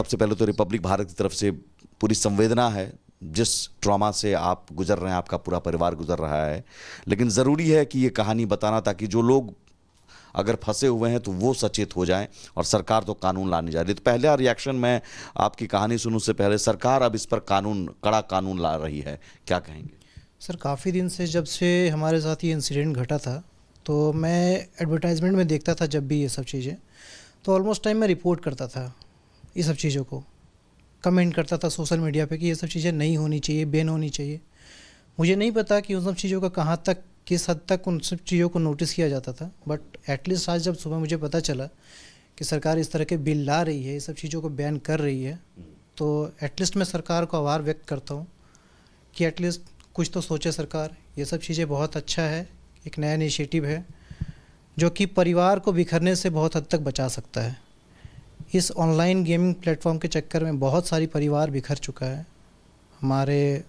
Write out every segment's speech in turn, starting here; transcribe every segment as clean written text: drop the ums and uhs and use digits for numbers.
सबसे पहले तो रिपब्लिक भारत की तरफ से पूरी संवेदना है। जिस ट्रॉमा से आप गुजर रहे हैं, आपका पूरा परिवार गुजर रहा है, लेकिन ज़रूरी है कि ये कहानी बताना, ताकि जो लोग अगर फंसे हुए हैं तो वो सचेत हो जाएं। और सरकार तो कानून लाने जा रही है। तो पहला रिएक्शन मैं आपकी कहानी सुनूं से पहले, सरकार अब इस पर कानून, कड़ा कानून ला रही है, क्या कहेंगे? सर, काफ़ी दिन से जब से हमारे साथ ये इंसिडेंट घटा था, तो मैं एडवर्टाइजमेंट में देखता था जब भी ये सब चीज़ें, तो ऑलमोस्ट टाइम मैं रिपोर्ट करता था ये सब चीज़ों को, कमेंट करता था सोशल मीडिया पे कि ये सब चीज़ें नहीं होनी चाहिए, बैन होनी चाहिए। मुझे नहीं पता कि उन सब चीज़ों का कहाँ तक, किस हद तक उन सब चीज़ों को नोटिस किया जाता था, बट एटलीस्ट आज जब सुबह मुझे पता चला कि सरकार इस तरह के बिल ला रही है, ये सब चीज़ों को बैन कर रही है, तो एटलीस्ट मैं सरकार को आभार व्यक्त करता हूँ कि एटलीस्ट कुछ तो सोचे सरकार। ये सब चीज़ें बहुत अच्छा है, एक नया इनिशिएटिव है जो कि परिवार को बिखरने से बहुत हद तक बचा सकता है। इस ऑनलाइन गेमिंग प्लेटफॉर्म के चक्कर में बहुत सारी परिवार बिखर चुका है। हमारे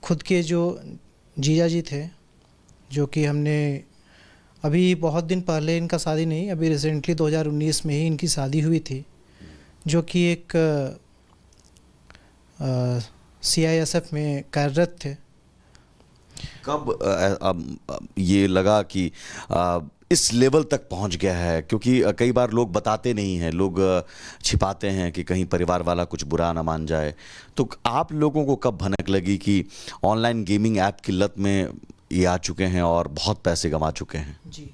खुद के जो जीजा जी थे, जो कि हमने अभी बहुत दिन पहले, इनका शादी नहीं, अभी रिसेंटली 2019 में ही इनकी शादी हुई थी, जो कि एक CISF में कार्यरत थे। कब ये लगा कि इस लेवल तक पहुंच गया है? क्योंकि कई बार लोग बताते नहीं हैं, लोग छिपाते हैं कि कहीं परिवार वाला कुछ बुरा ना मान जाए। तो आप लोगों को कब भनक लगी कि ऑनलाइन गेमिंग ऐप की लत में ये आ चुके हैं और बहुत पैसे गंवा चुके हैं? जी,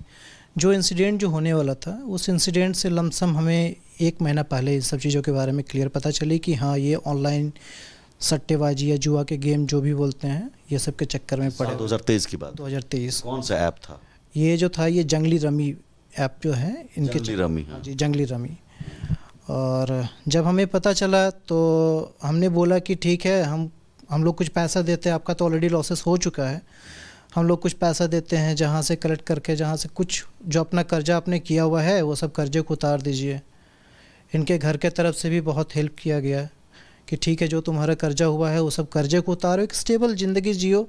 जो इंसिडेंट जो होने वाला था, उस इंसिडेंट से लमसम हमें 1 महीना पहले इन सब चीज़ों के बारे में क्लियर पता चली कि हाँ, ये ऑनलाइन सट्टेबाजी या जुआ के गेम जो भी बोलते हैं, ये सब के चक्कर में पड़े। 2023 की बात? 2023। कौन सा ऐप था ये जो था, ये जंगली रमी ऐप जो है इनके। जंगली रमी? हाँ जी, जंगली रमी। और जब हमें पता चला तो हमने बोला कि ठीक है, हम लोग कुछ पैसा देते हैं, आपका तो ऑलरेडी लॉसेस हो चुका है, हम लोग कुछ पैसा देते हैं, जहाँ से कलेक्ट करके, जहाँ से कुछ जो अपना कर्जा आपने किया हुआ है वो सब कर्जे को उतार दीजिए। इनके घर के तरफ से भी बहुत हेल्प किया गया कि ठीक है, जो तुम्हारा कर्जा हुआ है वो सब कर्जे को उतारो, एक स्टेबल ज़िंदगी जियो।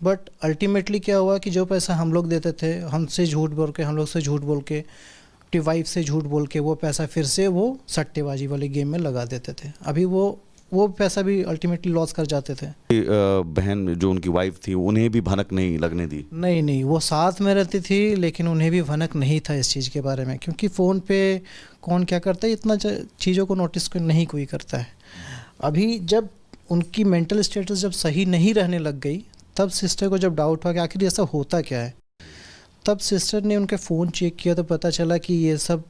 बट अल्टीमेटली क्या हुआ कि जो पैसा हम लोग देते थे, हमसे झूठ बोल के, हम लोग से झूठ बोल के, अपनी वाइफ से झूठ बोल के, वो पैसा फिर से वो सट्टेबाजी वाले गेम में लगा देते थे। अभी वो पैसा भी अल्टीमेटली लॉस कर जाते थे। बहन जो उनकी वाइफ थी, उन्हें भी भनक नहीं लगने दी? नहीं, वो साथ में रहती थी, लेकिन उन्हें भी भनक नहीं था इस चीज़ के बारे में, क्योंकि फ़ोन पे कौन क्या करता है, इतना चीज़ों को नोटिस नहीं कोई करता है। अभी जब उनकी मेंटल स्टेटस जब सही नहीं रहने लग गई, तब सिस्टर को जब डाउट हुआ कि आखिर ये सब होता क्या है, तब सिस्टर ने उनके फ़ोन चेक किया तो पता चला कि ये सब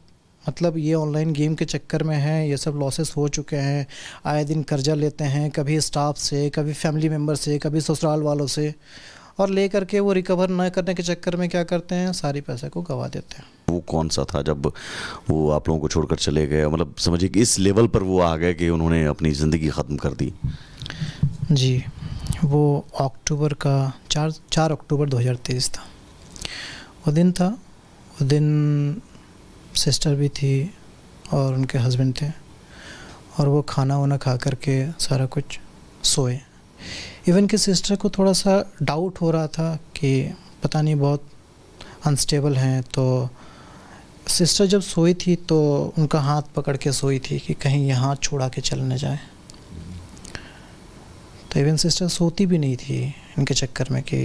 मतलब ये ऑनलाइन गेम के चक्कर में है, ये सब लॉसेस हो चुके हैं, आए दिन कर्जा लेते हैं, कभी स्टाफ से, कभी फैमिली मेम्बर से, कभी ससुराल वालों से, और ले करके वो रिकवर न करने के चक्कर में क्या करते हैं, सारी पैसे को गंवा देते हैं। वो कौन सा था जब वो आप लोगों को छोड़कर चले गए? मतलब समझिए कि इस लेवल पर वो आ गए कि उन्होंने अपनी ज़िंदगी ख़त्म कर दी। जी, वो अक्टूबर का 4 अक्टूबर 2023 था, वो दिन था। वो दिन सिस्टर भी थी और उनके हस्बैंड थे, और वो खाना वाना खा करके सारा कुछ सोए। इवन कि सिस्टर को थोड़ा सा डाउट हो रहा था कि पता नहीं बहुत अनस्टेबल हैं, तो सिस्टर जब सोई थी तो उनका हाथ पकड़ के सोई थी कि कहीं ये हाथ छोड़ा के चल न जाए। तो इवन सिस्टर सोती भी नहीं थी इनके चक्कर में कि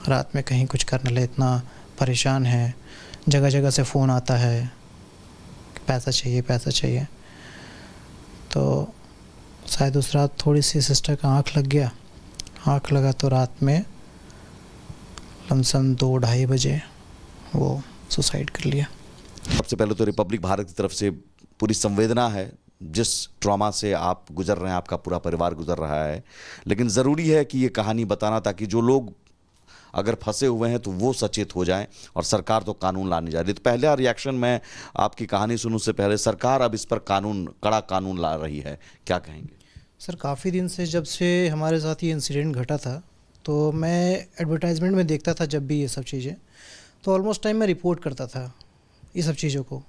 रात में कहीं कुछ कर न ले, इतना परेशान है, जगह जगह से फ़ोन आता है, पैसा चाहिए, पैसा चाहिए। तो शायद उस रात थोड़ी सी सिस्टर का आँख लग गया। आँख लगा तो रात में लमसम 2-2:30 बजे वो सुसाइड कर लिया। सबसे पहले तो रिपब्लिक भारत की तरफ से पूरी संवेदना है। जिस ट्रॉमा से आप गुजर रहे हैं, आपका पूरा परिवार गुजर रहा है, लेकिन ज़रूरी है कि ये कहानी बताना, ताकि जो लोग अगर फंसे हुए हैं तो वो सचेत हो जाएं। और सरकार तो कानून लाने जा रही है। तो पहला रिएक्शन मैं आपकी कहानी सुनूं से पहले, सरकार अब इस पर कानून, कड़ा कानून ला रही है, क्या कहेंगे? सर, काफ़ी दिन से जब से हमारे साथ ये इंसिडेंट घटा था, तो मैं एडवर्टाइजमेंट में देखता था जब भी ये सब चीज़ें, तो ऑलमोस्ट टाइम मैं रिपोर्ट करता था ये सब चीज़ों को,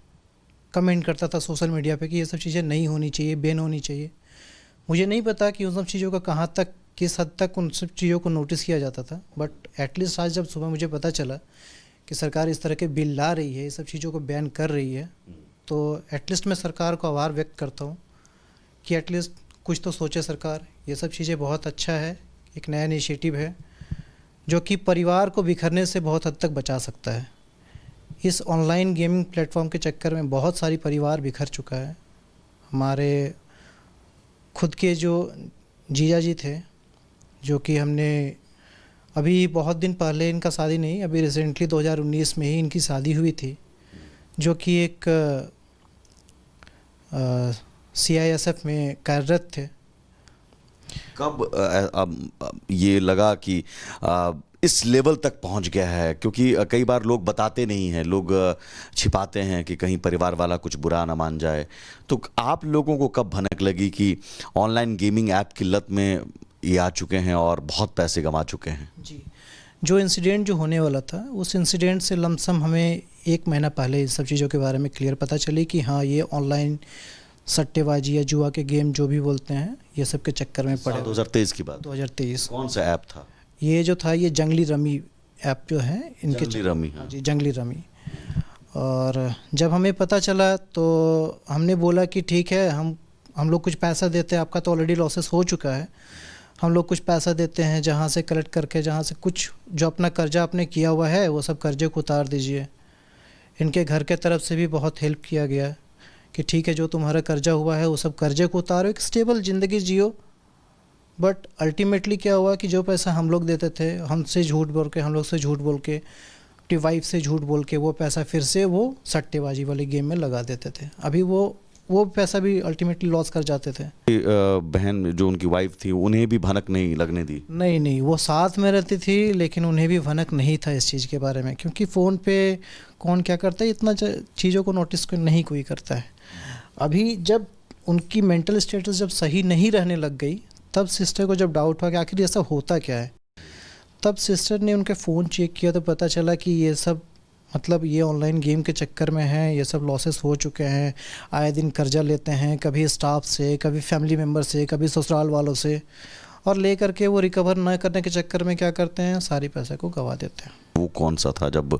कमेंट करता था सोशल मीडिया पे कि ये सब चीज़ें नहीं होनी चाहिए, बैन होनी चाहिए। मुझे नहीं पता कि उन सब चीज़ों का कहाँ तक, किस हद तक उन सब चीज़ों को नोटिस किया जाता था, बट एटलीस्ट आज जब सुबह मुझे पता चला कि सरकार इस तरह के बिल ला रही है, ये सब चीज़ों को बैन कर रही है, तो एटलीस्ट मैं सरकार को आभार व्यक्त करता हूँ कि एटलीस्ट कुछ तो सोचे सरकार। ये सब चीज़ें बहुत अच्छा है, एक नया इनिशिएटिव है जो कि परिवार को बिखरने से बहुत हद तक बचा सकता है। इस ऑनलाइन गेमिंग प्लेटफॉर्म के चक्कर में बहुत सारी परिवार बिखर चुका है। हमारे खुद के जो जीजा जी थे, जो कि हमने अभी बहुत दिन पहले, इनका शादी नहीं, अभी रिसेंटली 2019 में ही इनकी शादी हुई थी, जो कि एक CISF में कार्यरत थे। कब ये लगा कि इस लेवल तक पहुंच गया है? क्योंकि कई बार लोग बताते नहीं हैं, लोग छिपाते हैं कि कहीं परिवार वाला कुछ बुरा ना मान जाए। तो आप लोगों को कब भनक लगी कि ऑनलाइन गेमिंग ऐप की लत में ये आ चुके हैं और बहुत पैसे गंवा चुके हैं? जी, जो इंसिडेंट जो होने वाला था, उस इंसिडेंट से लमसम हमें 1 महीना पहले इस सब चीज़ों के बारे में क्लियर पता चली कि हाँ, ये ऑनलाइन सट्टेबाजी या जुआ के गेम जो भी बोलते हैं, ये सब के चक्कर में पड़े। 2023 की बात? 2023। कौन सा ऐप था ये जो था, ये जंगली रमी ऐप जो है इनके। जंगली रमी? हाँ जी, जंगली रमी। और जब हमें पता चला तो हमने बोला कि ठीक है, हम लोग कुछ पैसा देते हैं, आपका तो ऑलरेडी लॉसेस हो चुका है, हम लोग कुछ पैसा देते हैं, जहाँ से कलेक्ट करके, जहाँ से कुछ जो अपना कर्जा आपने किया हुआ है वो सब कर्जे को उतार दीजिए। इनके घर के तरफ से भी बहुत हेल्प किया गया कि ठीक है, जो तुम्हारा कर्जा हुआ है वो सब कर्जे को उतारो, एक स्टेबल ज़िंदगी जियो। बट अल्टीमेटली क्या हुआ कि जो पैसा हम लोग देते थे, हमसे झूठ बोल के, हम लोग से झूठ बोल के, अपनी वाइफ से झूठ बोल के, वो पैसा फिर से वो सट्टेबाजी वाले गेम में लगा देते थे। अभी वो पैसा भी अल्टीमेटली लॉस कर जाते थे। बहन जो उनकी वाइफ थी, उन्हें भी भनक नहीं लगने दी? नहीं, वो साथ में रहती थी, लेकिन उन्हें भी भनक नहीं था इस चीज़ के बारे में, क्योंकि फ़ोन पे कौन क्या करता है, इतना चीज़ों को नोटिस नहीं कोई करता है। अभी जब उनकी मेंटल स्टेटस जब सही नहीं रहने लग गई, तब सिस्टर को जब डाउट हुआ कि आखिर ये सब होता क्या है, तब सिस्टर ने उनके फ़ोन चेक किया तो पता चला कि ये सब मतलब ये ऑनलाइन गेम के चक्कर में है, ये सब लॉसेस हो चुके हैं। आए दिन कर्जा लेते हैं, कभी स्टाफ से, कभी फैमिली मेम्बर से, कभी ससुराल वालों से, और ले करके वो रिकवर न करने के चक्कर में क्या करते हैं, सारी पैसे को गंवा देते हैं। वो कौन सा था जब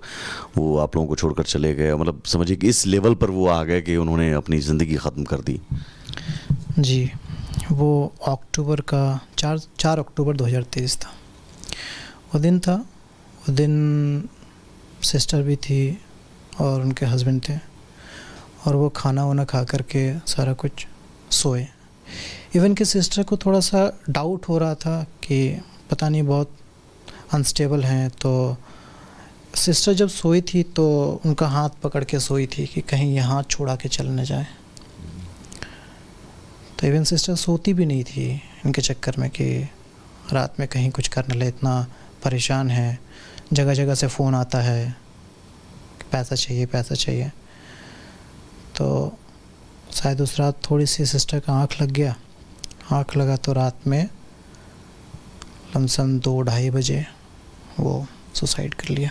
वो आप लोगों को छोड़कर चले गए? मतलब समझिए कि इस लेवल पर वो आ गए कि उन्होंने अपनी ज़िंदगी ख़त्म कर दी। जी, वो अक्टूबर का 4 अक्टूबर 2023 था। वो दिन सिस्टर भी थी और उनके हस्बैंड थे, और वो खाना वाना खा करके सारा कुछ सोए। इवन कि सिस्टर को थोड़ा सा डाउट हो रहा था कि पता नहीं बहुत अनस्टेबल हैं, तो सिस्टर जब सोई थी तो उनका हाथ पकड़ के सोई थी कि कहीं ये हाथ छोड़ा के चल न जाए। तो इवन सिस्टर सोती भी नहीं थी इनके चक्कर में कि रात में कहीं कुछ कर न ले, इतना परेशान है, जगह जगह से फ़ोन आता है कि पैसा चाहिए। तो शायद उस रात थोड़ी सी सिस्टर का आँख लगा तो रात में लमसम 2-2:30 बजे वो सुसाइड कर लिया।